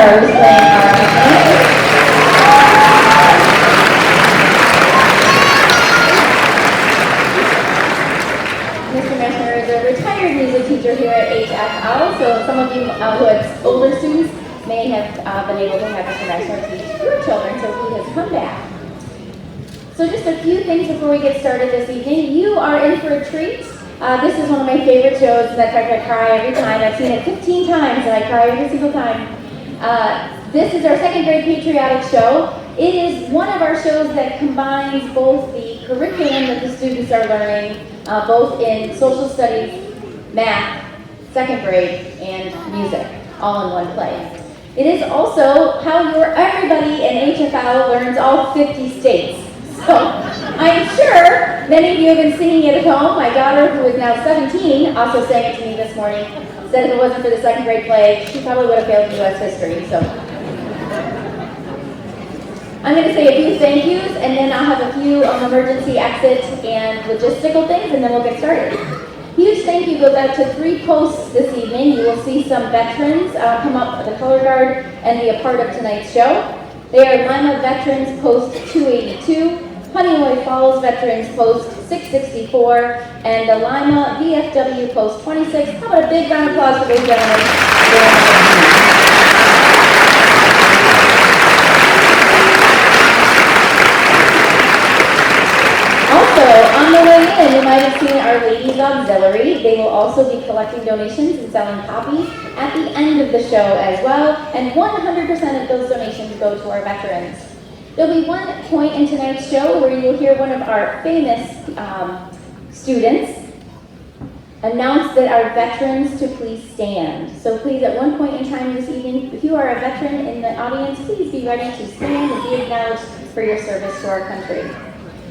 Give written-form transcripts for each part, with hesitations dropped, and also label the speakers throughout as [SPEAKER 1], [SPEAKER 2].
[SPEAKER 1] who's playing our instrument. Mr. Meshner is a retired music teacher here at HFL, so some of you who have older students may have been able to have Mr. Meshner teach your children, so he has come back. So just a few things before we get started this evening. You are in for a treat. This is one of my favorite shows. In fact, I cry every time. I've seen it 15 times and I cry every single time. This is our second grade patriotic show. It is one of our shows that combines both the curriculum that the students are learning, both in social studies, math, second grade, and music, all in one play. It is also how everybody in HFL learns all 50 states. So I'm sure many of you have been singing it at home. My daughter, who is now 17, also sang it to me this morning, said if it wasn't for the second grade play, she probably would have failed U.S. history. So I'm going to say a few thank yous, and then I'll have a few emergency exits and logistical things, and then we'll get started. Huge thank you goes out to 3 posts this evening. You will see some veterans come up for the color guard and be a part of tonight's show. They are Lima Veterans Post 282, Honeywell Falls Veterans Post 664, and the Lima VFW Post 26. How about a big round of applause for those gentlemen? Also, on the way in, you might have seen our Ladies Auxiliary. They will also be collecting donations and selling copies at the end of the show as well, and 100% of those donations go to our veterans. There'll be one point in tonight's show where you'll hear one of our famous students announce that our veterans to please stand. So please, at one point in time this evening, if you are a veteran in the audience, please be ready to stand and be acknowledged for your service to our country.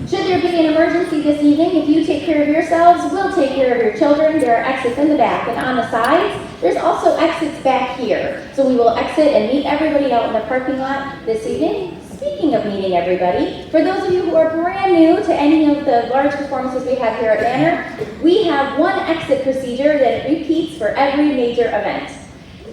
[SPEAKER 1] Should there be an emergency this evening, if you take care of yourselves, we'll take care of your children. There are exits in the back, and on the sides, there's also exits back here. So we will exit and meet everybody out in the parking lot this evening. Speaking of meeting everybody, for those of you who are brand new to any of the large performances we have here at Manor, we have one exit procedure that repeats for every major event.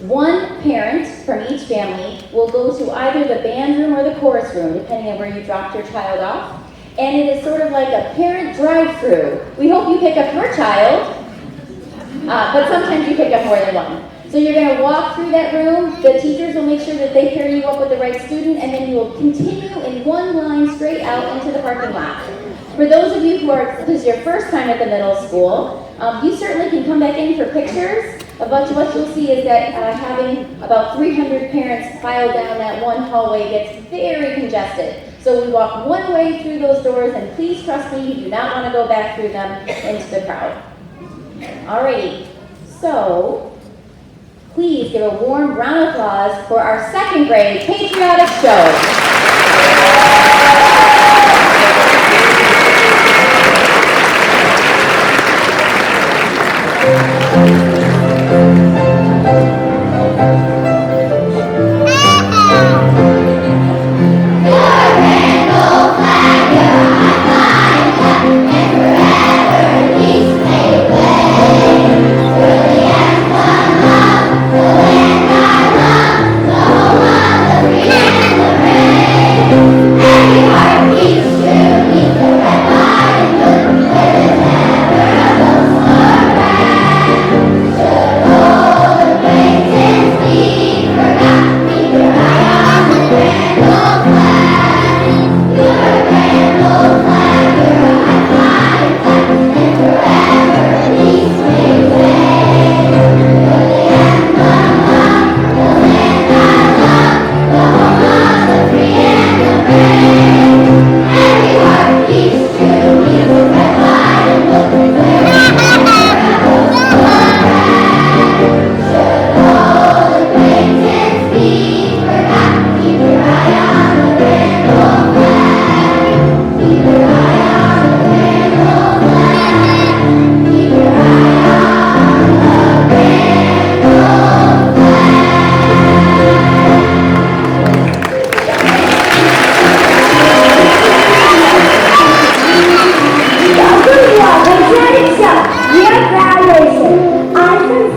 [SPEAKER 1] One parent from each family will go to either the band room or the chorus room, depending on where you dropped your child off. And it is sort of like a parent drive-through. We hope you pick up your child, but sometimes you pick up more than one. So you're going to walk through that room. The teachers will make sure that they pair you up with the right student, and then you will continue in one line straight out into the parking lot. For those of you this is your first time at the middle school, you certainly can come back in for pictures. But what you'll see is that having about 300 parents file down that one hallway gets very congested. So we walk one way through those doors, and please trust me, you do not want to go back through them into the crowd. Alrighty, so please give a warm round of applause for our second grade patriotic show.
[SPEAKER 2] Please.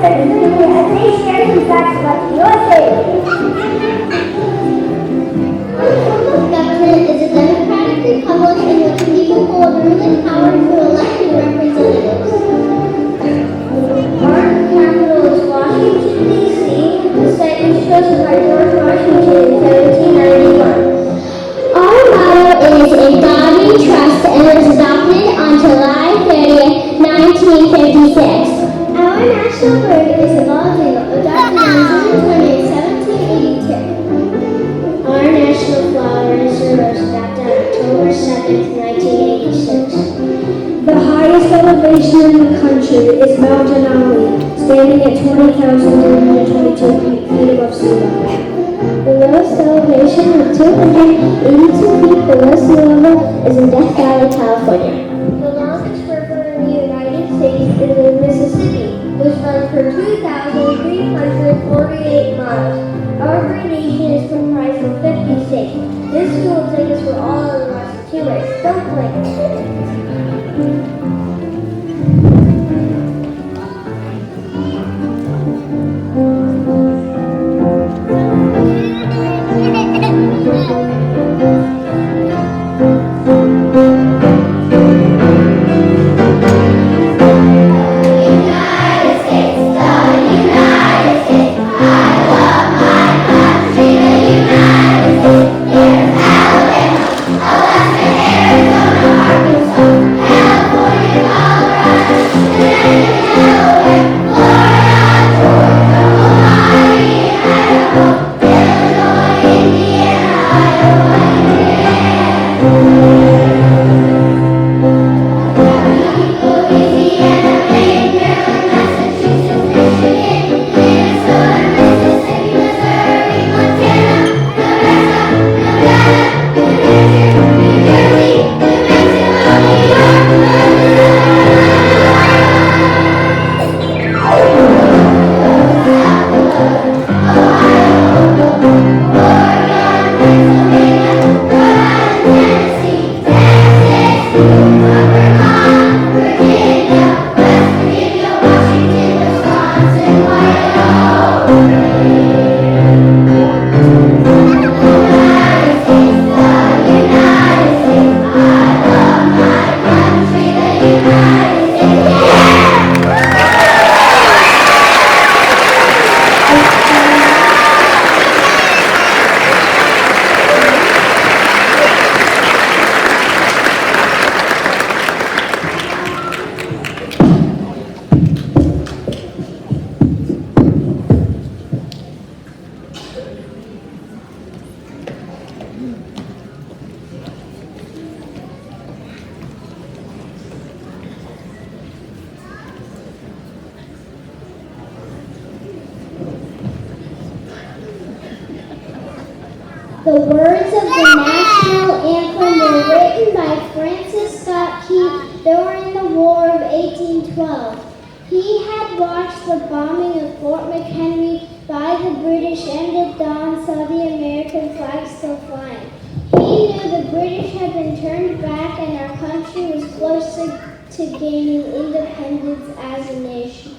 [SPEAKER 2] Virginia as they share some facts about the USA.
[SPEAKER 3] Our form of government is a democratic republic in which people hold ruling power through elected representatives.
[SPEAKER 2] Our capital is Washington, D.C., the site was chosen by George Washington in 1791.
[SPEAKER 3] Our motto is "In God We Trust" and was adopted on July 30th, 1956.
[SPEAKER 2] Our national bird is the bald-eagle, adopted on June 20th, 1782.
[SPEAKER 3] Our national flower is the rose, adopted on October 7th, 1986.
[SPEAKER 2] The highest elevation in the country is Mount Denali, standing at 20,322 feet above sea level.
[SPEAKER 3] The lowest elevation of 282 feet below sea level is in Death Valley, California.
[SPEAKER 2] The longest river in the United States is the Mississippi, which runs for 2,348 miles. Our great nation is comprised of 50 states. This school will take us for all of the rest of 2 races. Don't blink.
[SPEAKER 3] The words of the national anthem were written by Francis Scott Key during the War of 1812. He had watched the bombing of Fort McHenry by the British and at dawn saw the American flag still flying. He knew the British had been turned back and our country was closer to gaining independence as a nation.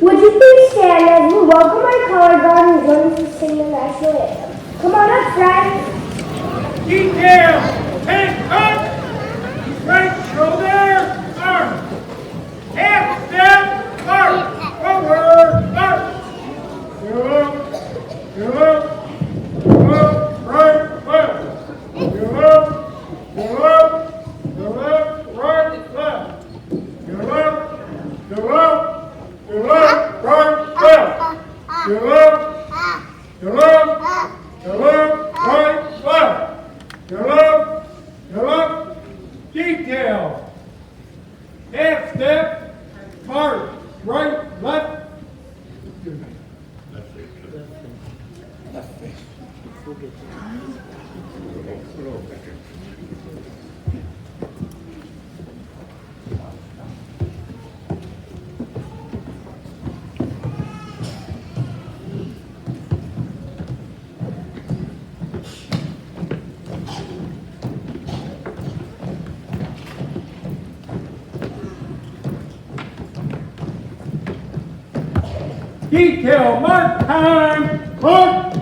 [SPEAKER 2] Would you please stand as we welcome our color guard and join us to sing the national anthem? Come on up, friends.
[SPEAKER 4] Detail, take up, right shoulder, arm. Half step, march, forward, march. Go up, right, left. Go up, right, left. Go up, right, left. Go up, right, left. Go up, detail. Half step, march, right, left. Detail mark time. Mark.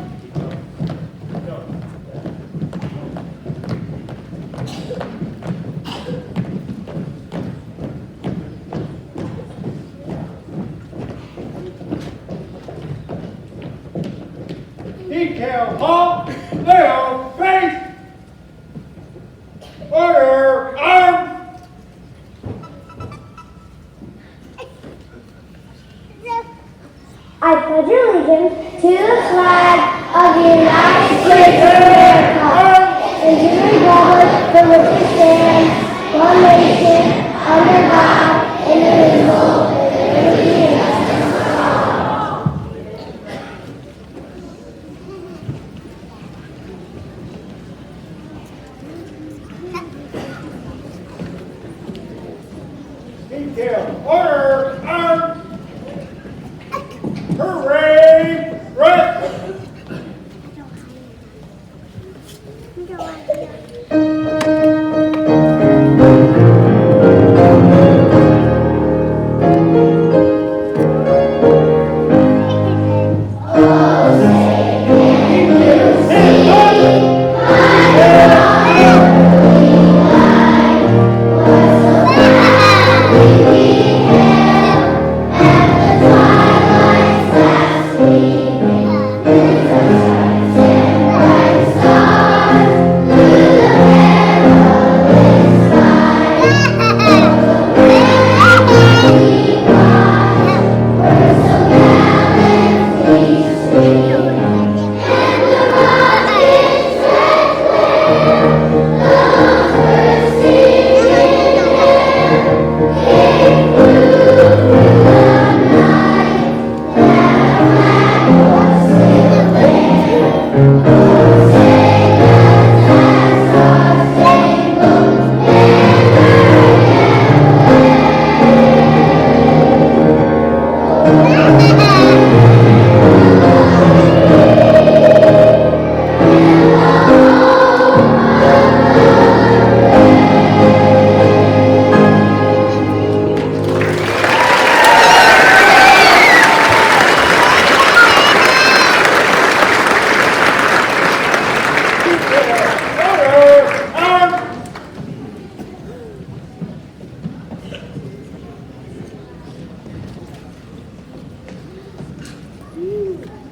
[SPEAKER 4] Detail halt. Leo face. Order arms.
[SPEAKER 3] I pledge allegiance to the flag of the United States of America and to the republic for which it stands, one nation, under God, indivisible, with liberty and justice for all.
[SPEAKER 4] Detail order arms. Hooray! Rest!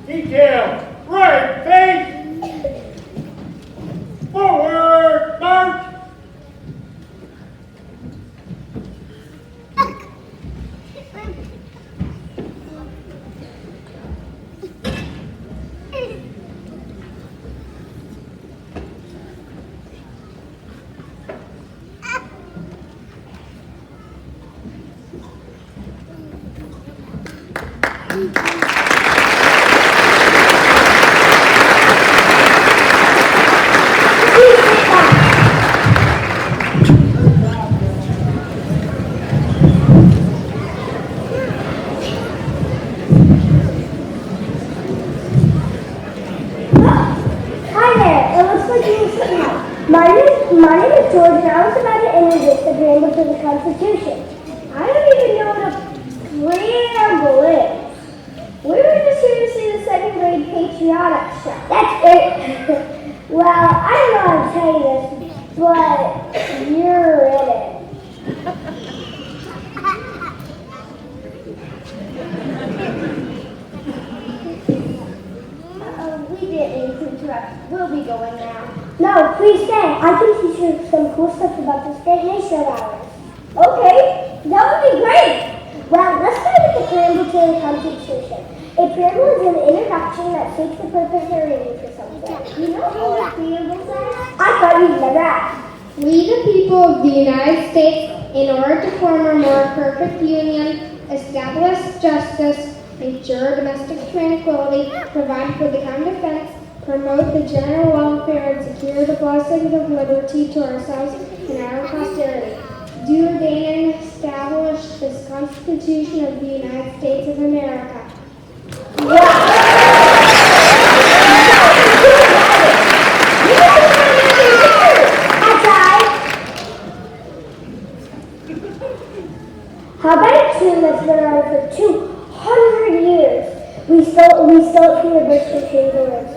[SPEAKER 4] Detail, right face, forward, march.
[SPEAKER 2] Hi there, it looks like you were sitting up. My name is George, and I was about to introduce the preamble to the Constitution. I don't even know what a preamble is. We were just here to see the second grade patriotic show. That's it. Well, I don't know how to tell you this, but you're in it. We didn't mean to interrupt. We'll be going now. No, please stay. I can teach you some cool stuff about this great nation of ours. Okay, that would be great. Well, let's start with the preamble to the Constitution. A preamble is an introduction that states the purpose or reason for something. You know what a preamble says? I thought you'd never asked.
[SPEAKER 3] We, the people of the United States, in order to form a more perfect union, establish justice, ensure domestic tranquility, provide for the common defense, promote the general welfare, and secure the blessings of liberty to ourselves and our posterity. Do ordain and establish this Constitution of the United States of America.
[SPEAKER 2] How about a tune that's been around for 200 years? kangaroos.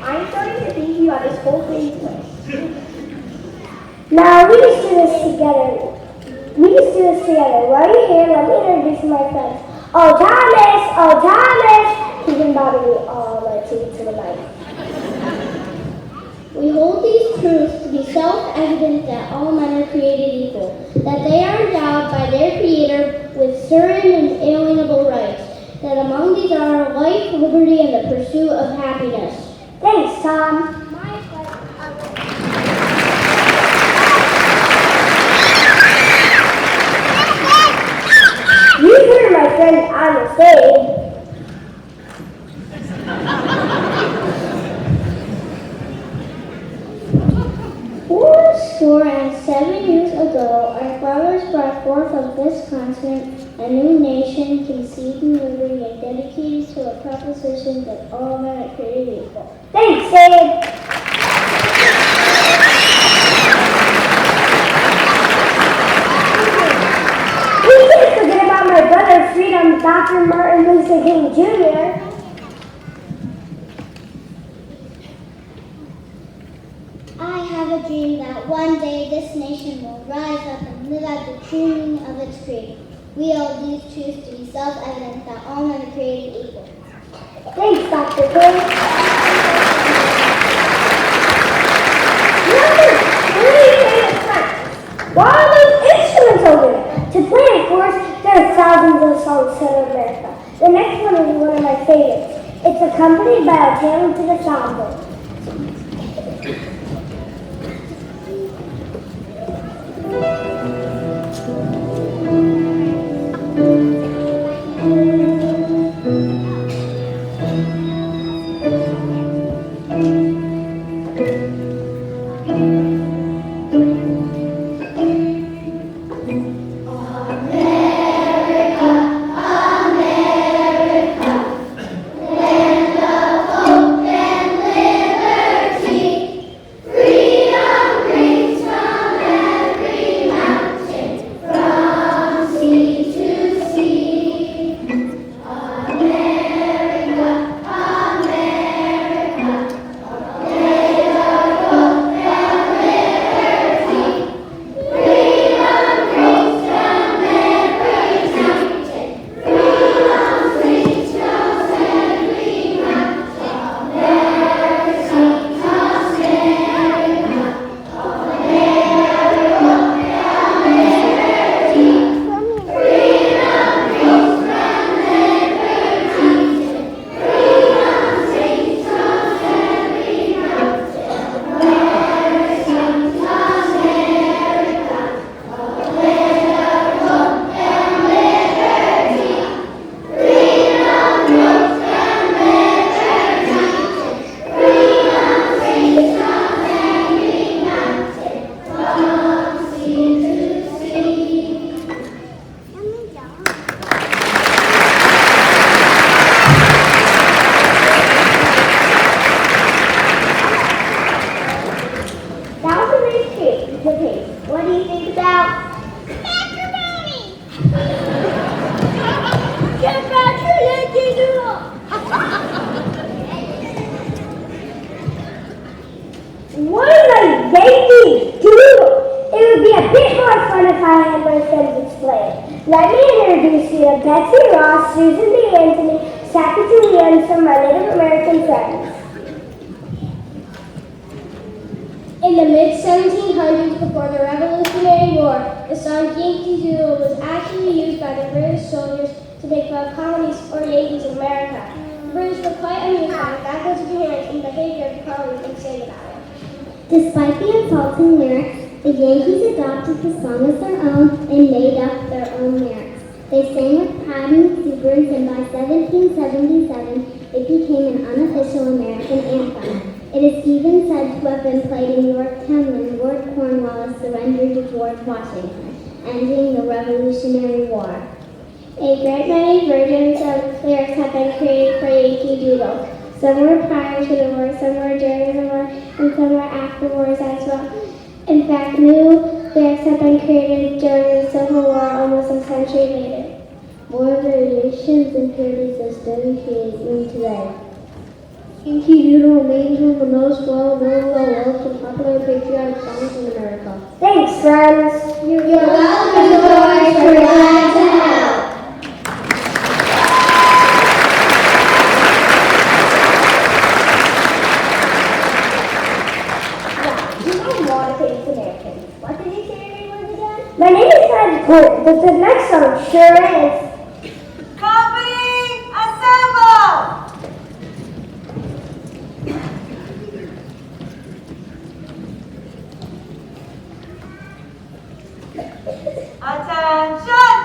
[SPEAKER 5] I'm starting to think you have this whole thing planned.
[SPEAKER 2] Now, we just do this together. While you're here, let me introduce my friends. Oh, Thomas! He can bother me all night to get to the light.
[SPEAKER 3] We hold these truths to be self-evident that all men are created equal, that they are endowed by their Creator with certain inalienable rights, that among these are life, liberty, and the pursuit of happiness.
[SPEAKER 2] Thanks, Tom. You heard my friend on the stage.
[SPEAKER 3] Fourscore and 7 years ago, our fathers brought forth of this continent a new nation conceived in liberty and dedicated to a proposition that all men are created equal.
[SPEAKER 2] Thanks, Abe. We can't forget about my brother, Freedom, Dr. Martin Luther King Jr.
[SPEAKER 3] I have a dream that one day this nation will rise up and live out the true meaning of its creed. We hold these truths to be self-evident that all men are created equal.
[SPEAKER 2] Thanks, Dr. King. What are those instruments over there? To play, of course, there are thousands of songs set in America. The next one is one of my favorites. It's accompanied by a talented ensemble. What do you think about macaroni? Get back your Yankee Doodle! What is a Yankee Doodle? It would be a bit more fun if I had my friends explain. Let me introduce you to Betsy Ross, Susan B. Anthony, Sacagawea, and some of my Native American friends.
[SPEAKER 3] In the mid-1700s, before the Revolutionary War, the song Yankee Doodle was actually used by the British soldiers to make fun of colonies or Yankees in America. The British were quite amused by the backwards appearance and behavior of the colonies and sang about it.
[SPEAKER 6] Despite the insulting lyrics, the Yankees adopted the song as their own and made up their own lyrics. They sang with pride and exuberance, and by 1777, it became an unofficial American anthem. It is even said to have been played in Yorktown when Lord Cornwallis surrendered to George Washington, ending the Revolutionary War.
[SPEAKER 3] A great many versions of lyrics have been created for Yankee Doodle. Some were prior to the war, some were during the war, and some were afterwards as well. In fact, new lyrics have been created during the Civil War almost a century later.
[SPEAKER 6] More variations and parodies are still created today.
[SPEAKER 3] Yankee Doodle remains one of the most well-known, well-loved, and popular patriotic songs in America.
[SPEAKER 2] Thanks, friends.
[SPEAKER 3] You're welcome, George. We're glad to help.
[SPEAKER 5] You don't want to face Americans. What did you say your name was again?
[SPEAKER 2] My name is Fred Gordon, but the next song sure is.
[SPEAKER 7] Company, assemble! Attention!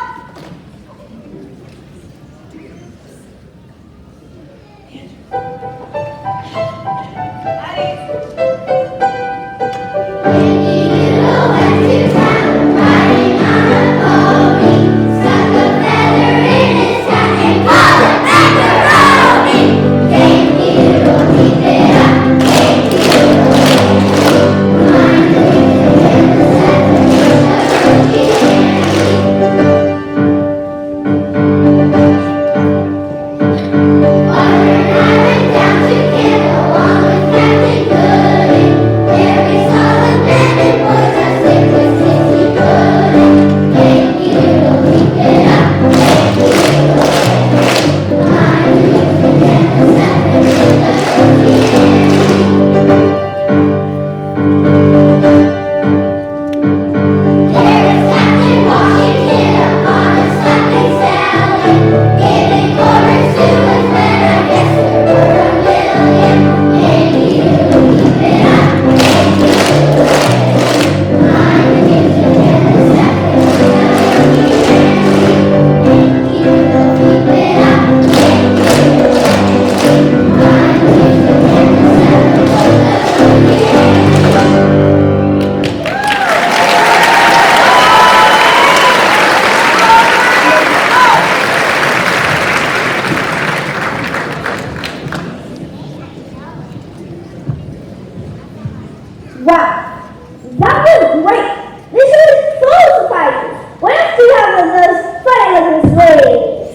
[SPEAKER 2] Wow, that was great. This is full of surprises. What else do you have of those funny looking slaves?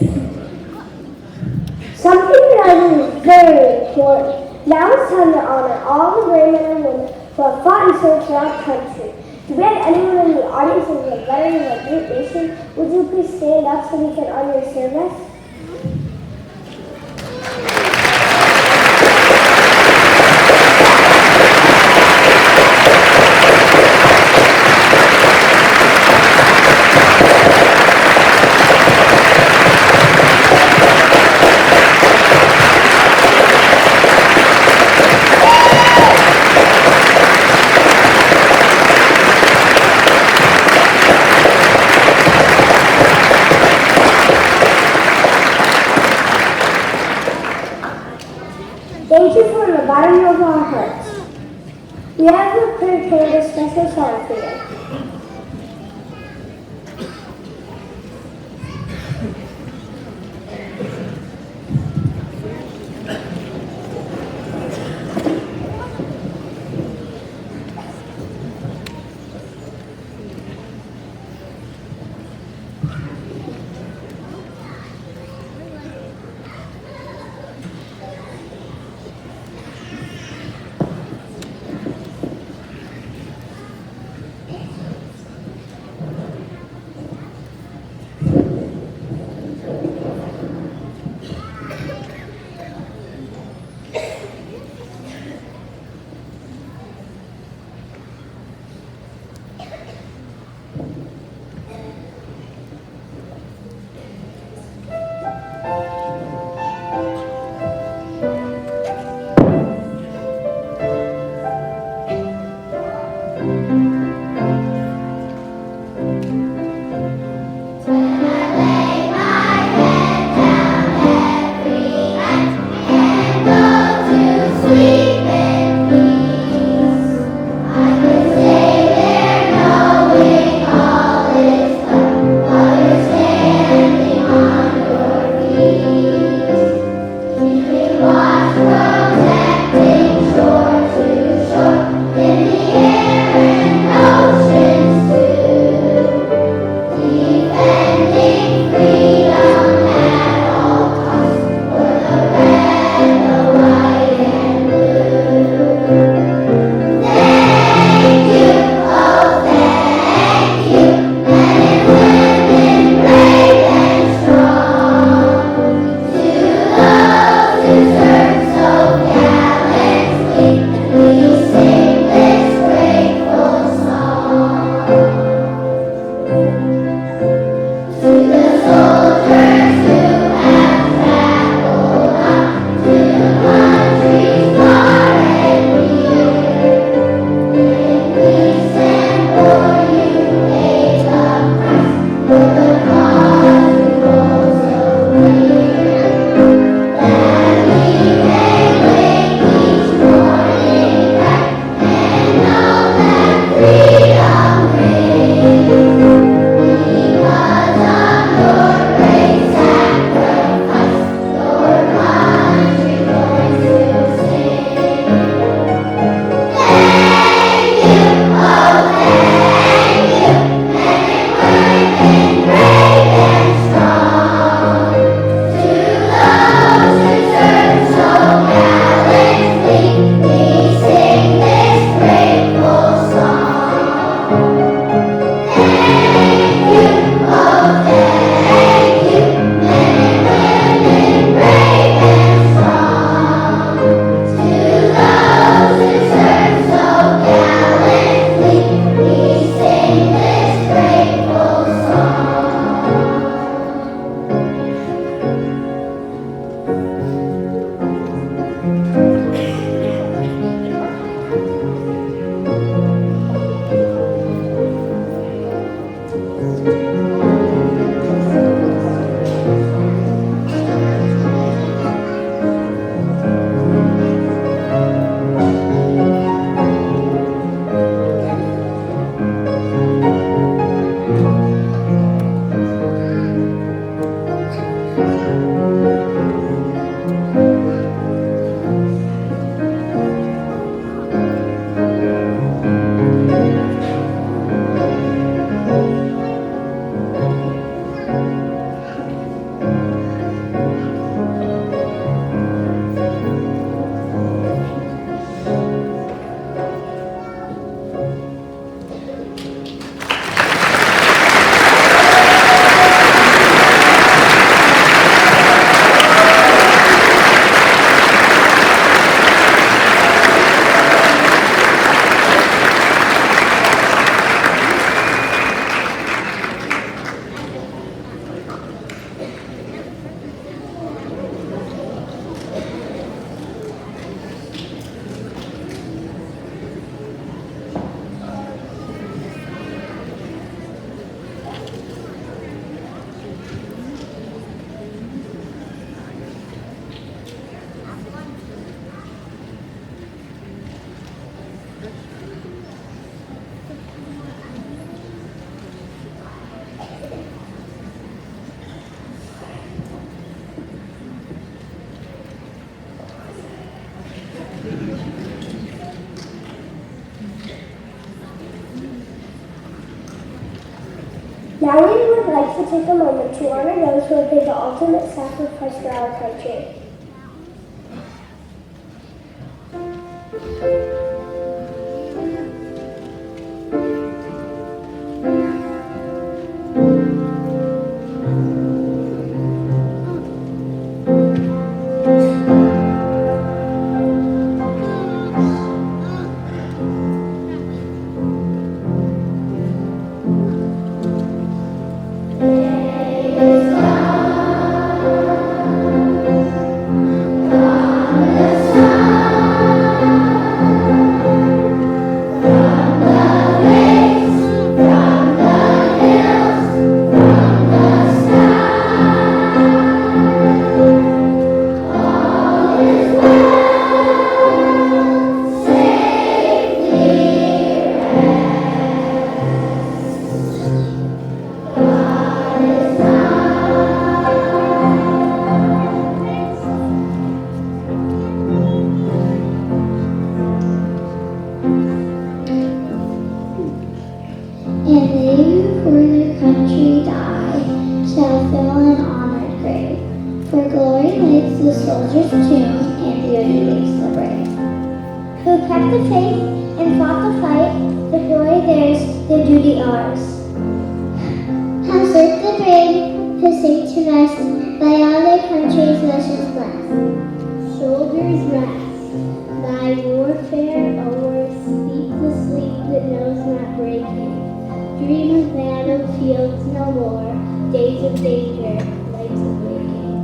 [SPEAKER 2] Something that is very important. Now it's time to honor all the brave men and women who have fought and served for our country. Do we have anyone in the audience who is a veteran of a great nation? Would you please stand up so we can honor your service? Thank you from the bottom of our hearts. We have prepared a special song for you. Now we would like to take a moment to honor those who have been the ultimate sacrifice for our country.
[SPEAKER 6] And they who for their country die shall fill an honored grave. For glory makes the soldier's tomb, and beauty makes the brave.
[SPEAKER 2] Who kept the faith and fought the fight, the glory theirs, the duty ours.
[SPEAKER 6] How serve the brave who sink to rest by all their country's wishes blessed.
[SPEAKER 3] Soldiers rest, thy warfare o'er, sleep the sleep that knows not breaking. Dream of battlefields no more, days of danger, nights of waking.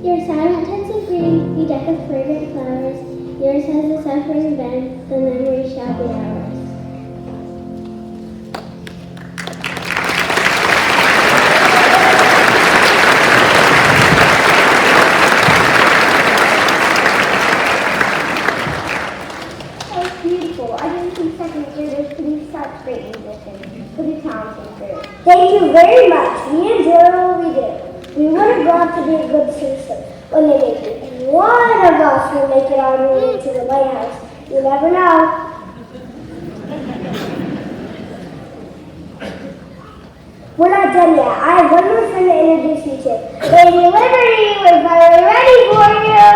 [SPEAKER 6] Your silent tents of green be decked with fragrant flowers. Yours has the suffering been, the memory shall be ours.
[SPEAKER 5] That's beautiful. I didn't think second graders could be such great musicians. Pretty talented group.
[SPEAKER 2] Thank you very much. We enjoy what we do. We would have loved to be a good citizen when they make it. One of us will make it on the way to the lighthouse. You never know. We're not done yet. I have one more friend to introduce you to. Lady Liberty, we're finally ready for you.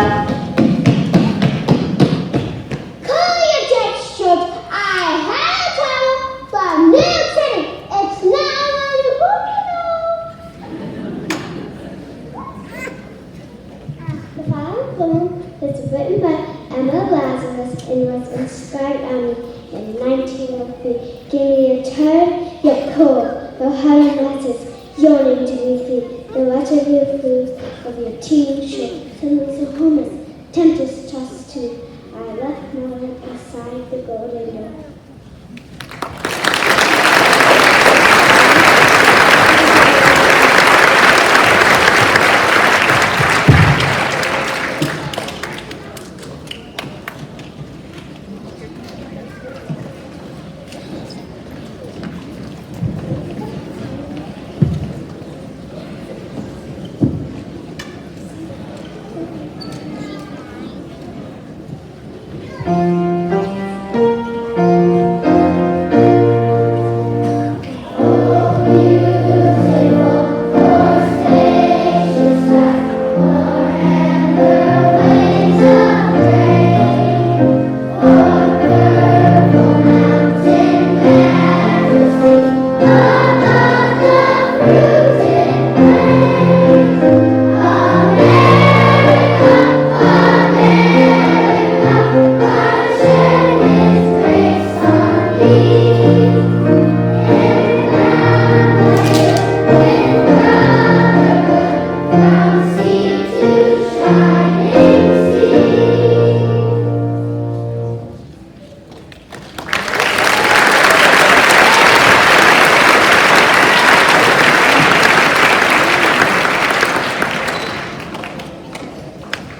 [SPEAKER 6] Call your judge, George. I have a towel from New York City. It's now on the The following poem is written by Emma Lazarus and was inscribed on me in 1903. Give me your turn, your cold, your hard masses, yawning to be free. The watch of your flues, of your teeming shore, suddenly so homeless, tempest tossed to. I left my life beside the golden door.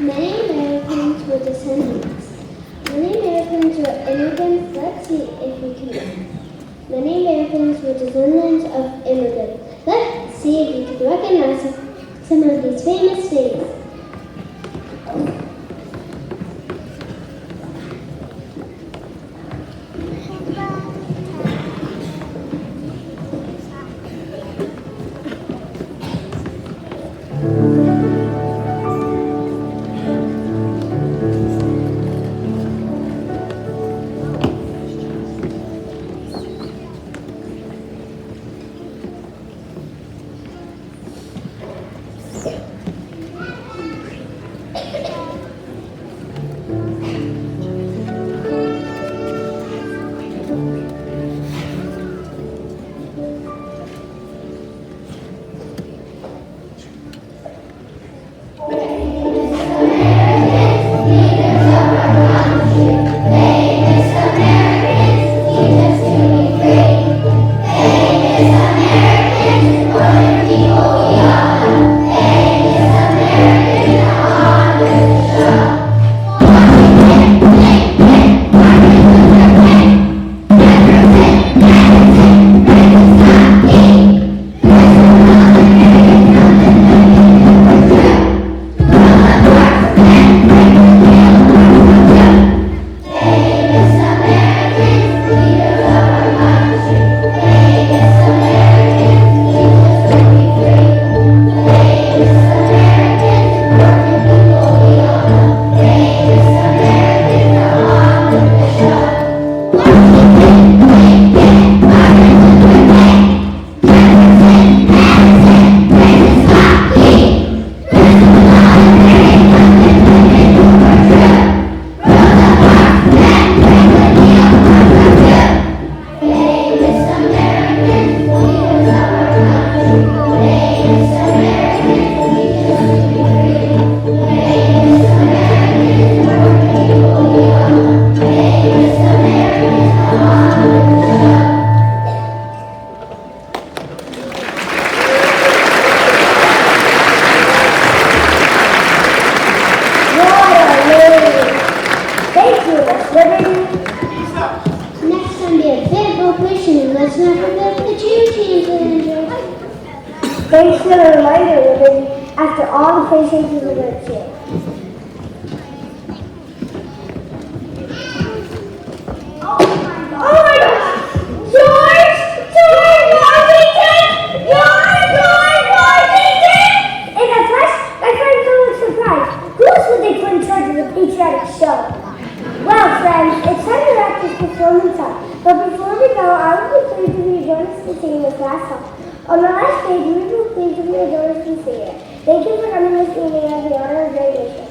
[SPEAKER 6] Many Americans were descendants. Many Americans were immigrants. Let's see if we can guess. Many Americans were descendants of immigrants. Let's see if you can recognize some of these famous names.
[SPEAKER 2] Thanks to the reminder living after all the patience of the virtue. Oh my gosh! George Washington! George Washington! In a flash, my friends all looked surprised. Who else would they put in charge of the Patriotic show? Well, friends, it's time to wrap this performance up. But before we go, I would be pleased if you join us in singing this last song. On the last page, we will be pleased if you join us in singing it. Thank you for coming this evening as the honor of graduation.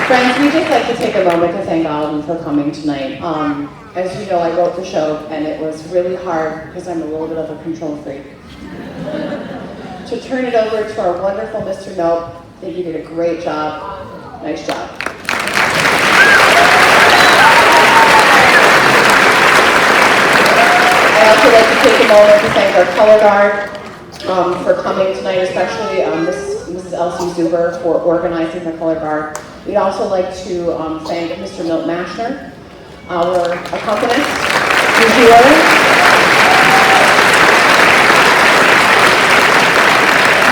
[SPEAKER 8] Friends, we just like to take a moment to thank all of you for coming tonight. As you know, I wrote the show, and it was really hard, because I'm a little bit of a control freak, to turn it over to our wonderful Mr. Nope. I think you did a great job. Nice job. I'd also like to take a moment to thank our color guard for coming tonight, especially Mrs. Elsie Zuber for organizing the color guard. We'd also like to thank Mr. Milt Mashner, our accompanist, who's here.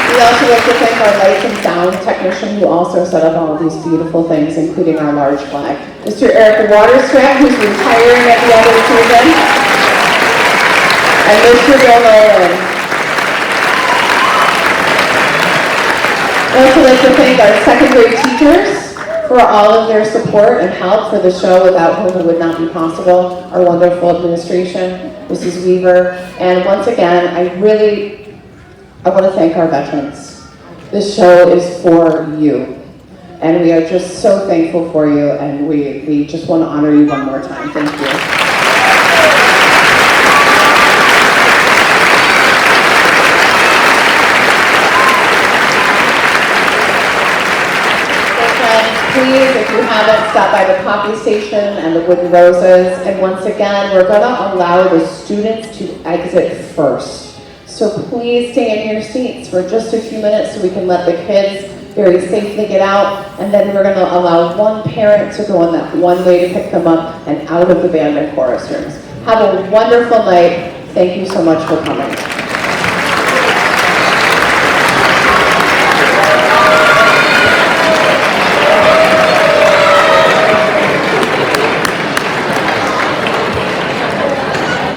[SPEAKER 8] We'd also like to thank our lights and sound technician who also set up all of these beautiful things, including our large flag. Mr. Eric Waterstrap, who's retiring at the end of the season. And Mr. Bill Nolan. I'd also like to thank our second grade teachers for all of their support and help for the show, without whom it would not be possible. Our wonderful administration, Mrs. Weaver. And once again, I want to thank our veterans. This show is for you. And we are just so thankful for you, and we just want to honor you one more time. Thank you. Please, if you haven't, stop by the coffee station and the wooden roses. And once again, we're going to allow the students to exit first. So please stay in your seats for just a few minutes so we can let the kids very safely get out. And then we're going to allow one parent to go on that one way to pick them up and out of the band and chorus rooms. Have a wonderful night. Thank you so much for coming.